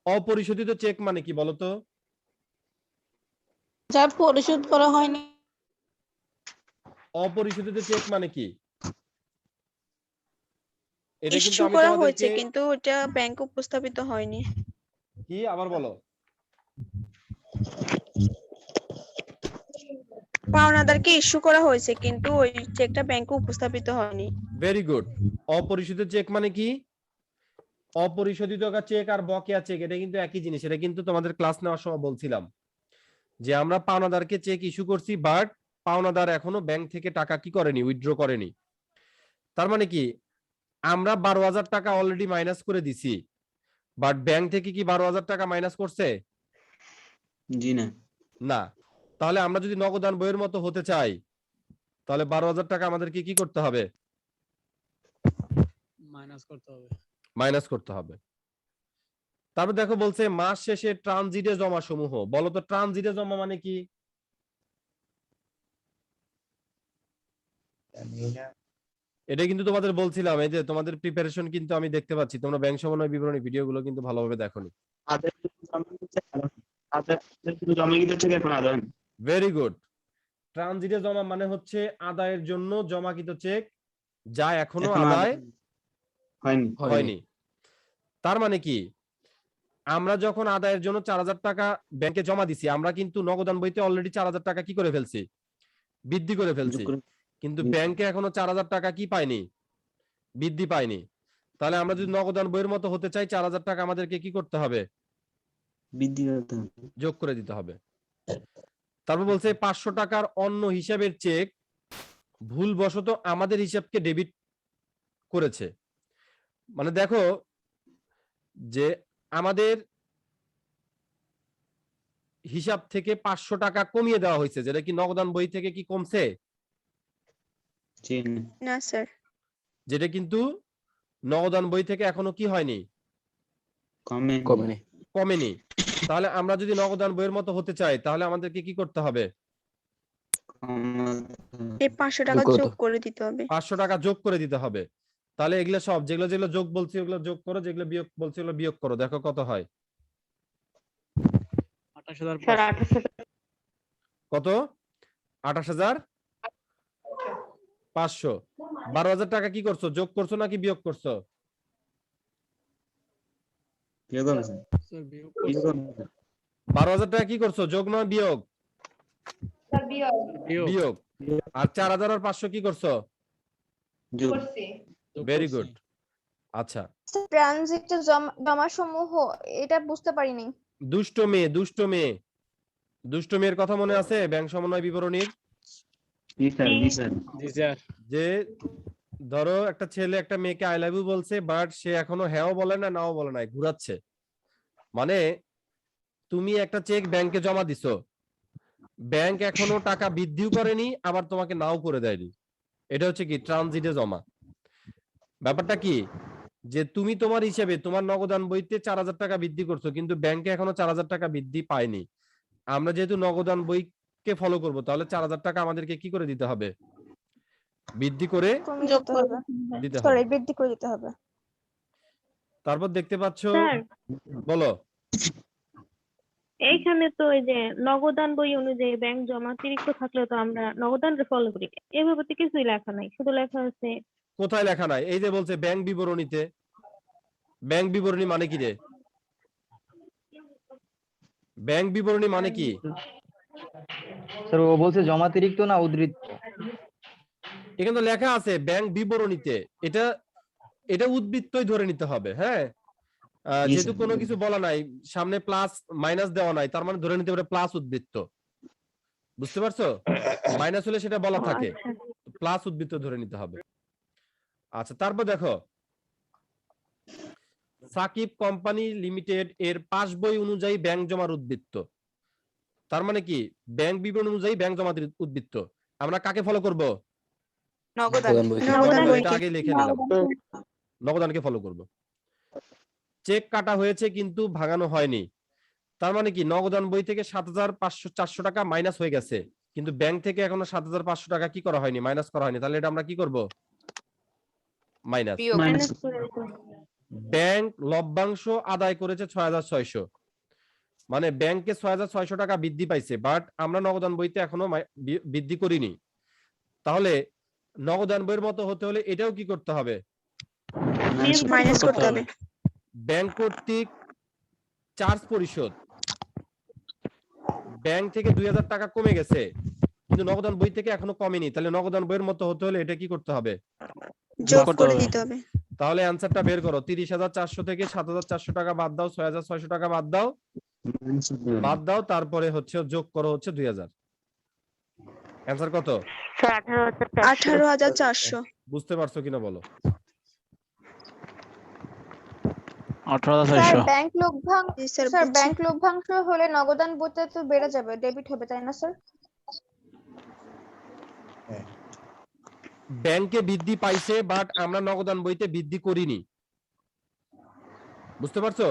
অপরিশোধিত চেক মানে কি বলতো? যা পরিশোধ করা হয়নি। অপরিশোধিত চেক মানে কি? এটা কিন্তু ইস্যু আমি করা তোমাদেরকে হয়েছে কিন্তু ওটা ব্যাংক উপস্থাপিত হয়নি। কি আবার বলো? পাওনাদারকে ইস্যু করা হয়েছে কিন্তু ওই চেকটা ব্যাংকে উপস্থাপিত হয়নি। Very good. অপরিশোধিত চেক মানে কি? অপরিশোধিত চেক আর বকেয়া চেক এটা কিন্তু একই জিনিস। এটা কিন্তু তোমাদের ক্লাস নেওয়ার সময় বলছিলাম যে আমরা পাওনাদারকে চেক ইস্যু করছি, বাট পাওনাদার এখনো ব্যাংক থেকে টাকা কি করেনি, উইথড্র করেনি। তার মানে কি আমরা 12,000 টাকা অলরেডি মাইনাস করে দিছি, বাট ব্যাংক থেকে কি 12,000 টাকা মাইনাস করছে? জি না। না। তাহলে আমরা যদি নগদান বইয়ের মতো হতে চাই তাহলে 12,000 টাকা আমাদেরকে কি করতে হবে? মাইনাস করতে হবে। তারপর দেখো বলছে মাস শেষে ট্রানজিটে জমা সমূহ। বলো তো ট্রানজিটে জমা মানে কি? এটা কিন্তু তোমাদের বলছিলাম, এই যে তোমাদের প্রিপারেশন কিন্তু আমি দেখতে পাচ্ছি তোমরা ব্যাংক সমন্বয় বিবরণী ভিডিওগুলো কিন্তু ভালোভাবে দেখোনি। Very good. ট্রানজিটে জমা মানে হচ্ছে আদায়ের জন্য জমাকৃত চেক যা এখনো আদায় হয়নি। তার মানে কি আমরা যখন আদায়ের জন্য 4,000 টাকা ব্যাংকে জমা দিছি, আমরা কিন্তু নগদান বইতে অলরেডি 4,000 টাকা কি করে ফেলছি? বৃদ্ধি করে ফেলছি। কিন্তু ব্যাংকে এখনো 4,000 টাকা কি পায়নি? বৃদ্ধি পায়নি। তাহলে আমরা যদি নগদান বইয়ের মতো হতে চাই 4,000 টাকা আমাদেরকে কি করতে হবে? বৃদ্ধি করতে হবে, যোগ করে দিতে হবে। তারপর বলছে 500 টাকার অন্য হিসাবের চেক ভুলবশত আমাদের হিসাবকে ডেবিট করেছে। মানে দেখো যে আমাদের হিসাব থেকে 500 টাকা কমিয়ে দেওয়া হয়েছে, যেটা কি নগদান বই থেকে কি কমছে? না স্যার। যেটা কিন্তু নগদান বই থেকে এখনো কি হয়নি? কমেনি। কমেনি, তাহলে আমরা যদি নগদান বইয়ের মতো হতে চাই তাহলে আমাদেরকে কি করতে হবে? এই 500 টাকা যোগ করতে যোগ করে দিতে হবে। 500 টাকা যোগ করে দিতে হবে। তাহলে এগুলো সব যেগুলো যেগুলো যোগ বলছি ওগুলো যোগ করো, যেগুলো বিয়োগ বলছি ওগুলো বিয়োগ করো, দেখো কত হয়। স্যার 28,000 কত? 28,500। 12,000 টাকা কি করছো? যোগ করছো নাকি বিয়োগ করছো? বিয়োগ হবে স্যার। বিয়োগ হবে স্যার। 12,000 টাকা কি করছো? যোগ নয় বিয়োগ? বিয়োগ। আর 4,000 আর 500 কি করছো? যোগ। Very good. আচ্ছা, ট্রানজিটে জমা সমূহ এটা বুঝতে পারিনি। দুষ্ট মেয়ে, দুষ্ট মেয়ে, দুষ্ট মেয়ের কথা মনে আছে ব্যাংক সমন্বয় বিবরণীর? জি স্যার, জি স্যার। যে ধরো একটা ছেলে একটা মেয়েকে আই লাভ ইউ বলছে, বাট সে এখনো হ্যাঁও বলে না নাও বলে নাই, ঘুরাচ্ছে। মানে তুমি একটা চেক ব্যাংকে জমা দিছো, ব্যাংক এখনো টাকা বৃদ্ধিও করেনি আবার তোমাকে নাও করে দেয়নি, এটা হচ্ছে কি ট্রানজিটে জমা। ব্যাপারটা কি যে তুমি তোমার হিসেবে তোমার নগদান বইতে 4,000 টাকা বৃদ্ধি করছো, কিন্তু ব্যাংকে এখনো 4,000 টাকা বৃদ্ধি পায়নি। আমরা যেহেতু নগদান বইকে ফলো করব, তাহলে 4,000 টাকা আমাদেরকে কি করে দিতে হবে? বৃদ্ধি করে কমিয়ে যোগ দিতে করে হবে। দিতে হবে। সরি, বৃদ্ধি করে দিতে হবে। তারপর দেখতে পাচ্ছ, স্যার বলো। এইখানে তো ওই যে নগদান বই অনুযায়ী ব্যাংক জমা অতিরিক্ত থাকলেও তো আমরা নগদান ফলো করি, এভাবে তো কিছুই লেখা নাই, শুধু লেখা আছে কোথায় লেখা নাই? এই যে বলছে ব্যাংক বিবরণীতে। ব্যাংক বিবরণী মানে কি রে? ব্যাংক বিবরণী মানে কি? স্যার ও বলছে জমাতিরিক্ত না উদ্ধৃত। এখানে তো লেখা আছে ব্যাংক বিবরণীতে, এটা এটা উদ্বৃত্তই ধরে নিতে হবে। হ্যাঁ, যেহেতু কোনো কিছু বলা নাই, সামনে প্লাস মাইনাস দেওয়া নাই, তার মানে ধরে নিতে পারে প্লাস উদ্বৃত্ত। বুঝতে পারছো? মাইনাস হলে সেটা বলা থাকে, প্লাস উদ্বৃত্ত ধরে নিতে হবে। আচ্ছা, তারপর দেখো সাকিব কোম্পানি লিমিটেড এর পাস বই অনুযায়ী ব্যাংক জমার উদ্বৃত্ত। তার মানে কি ব্যাংক বিবরণ অনুযায়ী ব্যাংক জমার উদ্বৃত্ত। আমরা কাকে ফলো করব? নগদান নগদান বইকে। নগদান এটা বইকে। আগে লিখে নিলাম, নগদানকে ফলো করব। চেক কাটা হয়েছে কিন্তু ভাঙানো হয়নি, তার মানে কি নগদান বই থেকে 7,400 টাকা মাইনাস হয়ে গেছে, কিন্তু ব্যাংক থেকে এখনো 7,500 টাকা কি করা হয়নি? মাইনাস করা হয়নি। তাহলে এটা আমরা কি করব? মাইনাস। বিয়োগ। মাইনাস করে দিতে হবে। ব্যাংক লভ্যাংশ আদায় করেছে 6,600, মানে ব্যাংকে 6,600 টাকা বৃদ্ধি পাইছে, বাট আমরা নগদান বইতে এখনো বৃদ্ধি করিনি। তাহলে নগদান বইয়ের মতো হতে হলে এটাও কি করতে হবে? মাইনাস করতে হবে। ব্যাংক কর্তৃক চার্জ পরিশোধ, ব্যাংক থেকে 2,000 টাকা কমে গেছে, কিন্তু নগদান বই থেকে এখনো কমেনি, তাহলে নগদান বইয়ের মতো হতে হলে এটা কি করতে হবে? যোগ করে দিতে হবে। তাহলে অ্যানসারটা বের করো। 30,400 থেকে 7,400 টাকা বাদ দাও, 6,600 টাকা বাদ দাও, বাদ দাও, তারপরে হচ্ছে যোগ করো হচ্ছে 2,000। অ্যানসার কত? স্যার 18,400 18,400। বুঝতে পারছো কিনা বলো? স্যার 18,400। ব্যাংক লভ্যাংশ, জি স্যার, স্যার বুঝছি। ব্যাংক লভ্যাংশ হলে নগদান বইতে তো বেড়ে যাবে, ডেবিট হবে, তাই না স্যার? ব্যাংকে বৃদ্ধি পাইছে, বাট আমরা নগদান বইতে বৃদ্ধি করিনি। বুঝতে পারছো?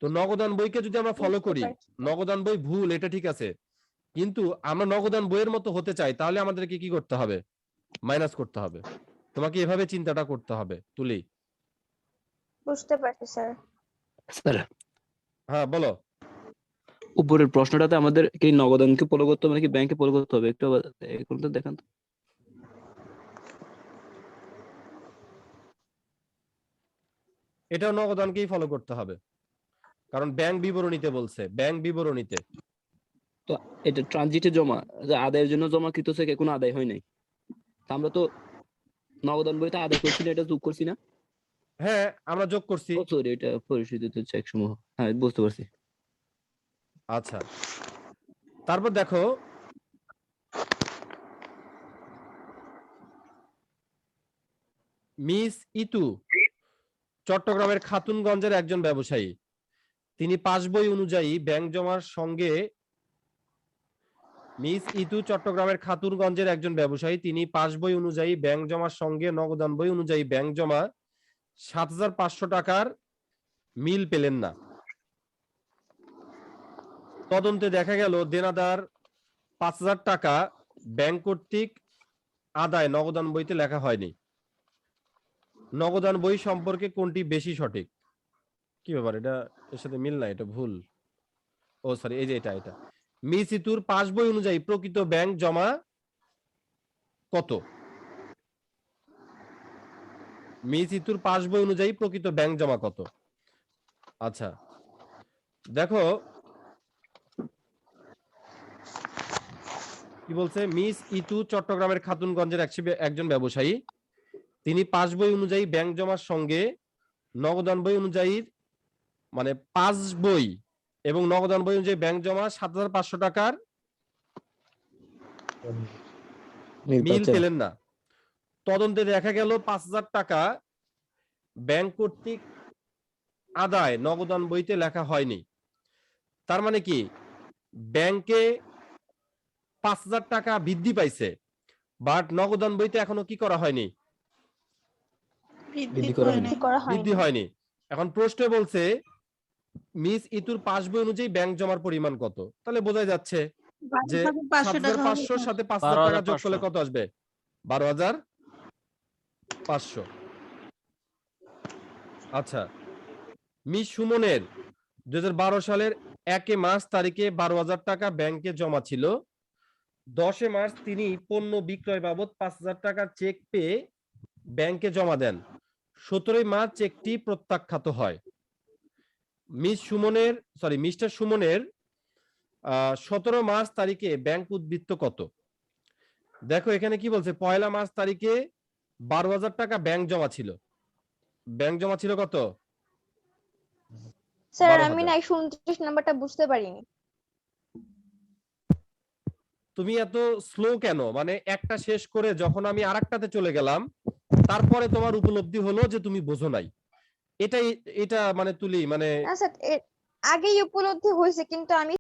তো নগদান বইকে যদি আমরা ফলো করি, নগদান বই ভুল এটা ঠিক আছে, কিন্তু আমরা নগদান বইয়ের মতো হতে চাই, তাহলে আমাদেরকে কি করতে হবে? মাইনাস করতে হবে। তোমাকে এভাবে চিন্তাটা করতে হবে। তুলি, বুঝতে পারছি স্যার। স্যার হ্যাঁ বলো। উপরের প্রশ্নটাতে আমাদের কি নগদানকে ফলো করতে হবে নাকি ব্যাংকে ফলো করতে হবে? একটু এখন তো দেখান তো। এটাও নগদানকেই ফলো করতে হবে, কারণ ব্যাংক বিবরণীতে বলছে, ব্যাংক বিবরণীতে। তো এটা ট্রানজিটে জমা, যে আদায়ের জন্য জমাকৃত চেক কোনো আদায় হয় নাই, তা আমরা তো নগদান বইতে আদায় করছি না, এটা যোগ করছি না? হ্যাঁ, আমরা যোগ করছি। ও সরি, এটা পরিশোধিত চেক সমূহ। হ্যাঁ, বুঝতে পারছি। আচ্ছা, তারপর দেখো মিস ইতু চট্টগ্রামের খাতুনগঞ্জের একজন ব্যবসায়ী, তিনি পাসবই অনুযায়ী ব্যাংক জমার সঙ্গে মিস ইতু চট্টগ্রামের খাতুনগঞ্জের একজন ব্যবসায়ী, তিনি পাসবই অনুযায়ী ব্যাংক জমার সঙ্গে নগদান বই অনুযায়ী ব্যাংক জমা 7,500 টাকার মিল পেলেন না। তদন্তে দেখা গেল দেনাদার 5,000 টাকা ব্যাংক কর্তৃক আদায় নগদান বইতে লেখা হয়নি। নগদান বই সম্পর্কে কোনটি বেশি সঠিক? কি ব্যাপার, এটা এর সাথে মিল না, এটা ভুল। ও সরি, এই যে এটা মিস ইতুর পাস বই অনুযায়ী প্রকৃত ব্যাংক জমা কত? মিস ইতুর পাস বই অনুযায়ী প্রকৃত ব্যাংক জমা কত? আচ্ছা দেখো কি বলছে। মিস ইতু চট্টগ্রামের খাতুনগঞ্জের একজন ব্যবসায়ী। তিনি পাস বই অনুযায়ী ব্যাংক জমার সঙ্গে নগদান বই অনুযায়ী মানে পাস বই এবং নগদান বই অনুযায়ী ব্যাংক জমা 7,500 টাকার মিল পেলেন না। তদন্তে দেখা গেল 5,000 টাকা ব্যাংক কর্তৃক আদায় নগদান বইতে লেখা হয়নি। তার মানে কি ব্যাংকে 5,000 টাকা বৃদ্ধি পাইছে, বাট নগদান বইতে এখনো কি করা হয়নি? বৃদ্ধি হয়নি। এখন প্রশ্ন বলছে মিস ইতুর পাস বই অনুযায়ী ব্যাংক জমার পরিমাণ কত? তাহলে বোঝা যাচ্ছে যে 7,500 সাথে 5,000 টাকা যোগ করলে কত আসবে? 12,500। আচ্ছা, মিস সুমনের 2012 সালের 1 মার্চ তারিখে 12,000 টাকা ব্যাংকে জমা ছিল। 10 মার্চ তিনি পণ্য বিক্রয় বাবদ 5,000 টাকার চেক পেয়ে ব্যাংকে জমা দেন। 17 মার্চ চেকটি প্রত্যাখ্যাত হয়। মিস্টার সুমনের 17 মার্চ তারিখে ব্যাংক উদ্বৃত্ত কত? দেখো এখানে কি বলছে, 1 মার্চ তারিখে 12,000 টাকা ব্যাংক জমা ছিল। ব্যাংক জমা ছিল কত? স্যার 12,000। আমি না 129 নাম্বারটা বুঝতে পারিনি। তুমি এত স্লো কেন? মানে একটা শেষ করে যখন আমি আরেকটাতে চলে গেলাম, তারপরে তোমার উপলব্ধি হলো যে তুমি বোঝো নাই। এটা মানে তুলি মানে না স্যার আগেই উপলব্ধি হয়েছে, কিন্তু আমি